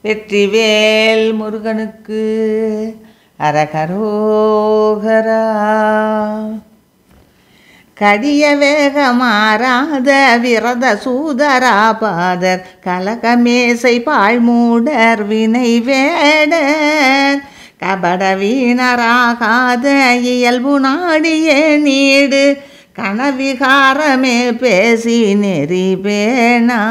வெற்றிவேல் முருகனுக்கு அரகரோகரா. கடிய வேகமாறாத விரத சூதரா பாதர் கலகமேசை பாழ்மூடர் வினை வேடர் கபட வீணராகாத இயல்பு நாடியே நீடு கனவிகாரமே பேசி நெறி பேணா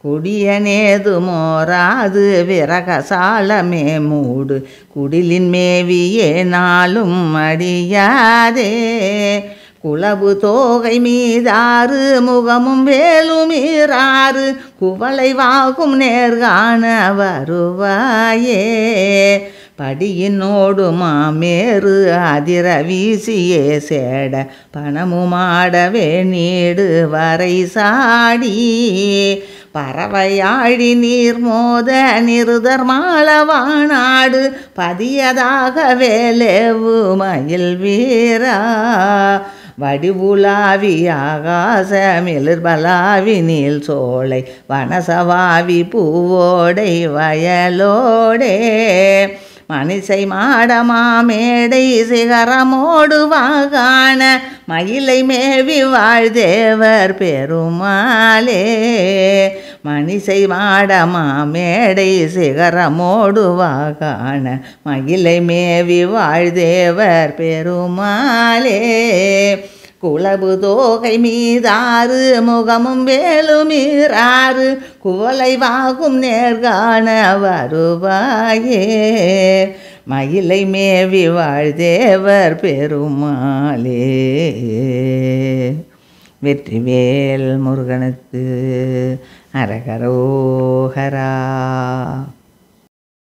குடிய நேது மோராது விரகசாலமே மூடு குடிலின் மேவியே நாளும் அடியாதே குளவு தோகை மீதாறு முகமும் வேலுமீறாறு குவளை வாகும் நேர்காண வருவாயே படியினோடு மாமேறு அதிர வீசியே சேட பணமுமாடவே நீடு வரை சாடி பறவையாழி நீர் மோத நிருதர் மாளவானாடு பதியதாக வேலேவு மயில் வீரா வடிவுலாவி ஆகாசமிலிர்பலாவி நீல் சோலை வனசவாவி பூவோடை வயலோடே மணிசை மாடமா மேடை சிகரமோடு வாகான மயிலை மேவி வாழ்தேவர் பெருமாளே மணிசை மாடமா மேடை சிகரமோடு வாகான மயிலை மேவி வாழ்தேவர் பெருமாளே குளவு தோகை மீதாறு முகமும் வேலுமீறாறு குவளை வாகும் நேர்காண வருவாயே மயிலை மேவி வாழ்தேவர் பெருமாளே. வெற்றிவேல் முருகனுக்கு அரகரோகரா.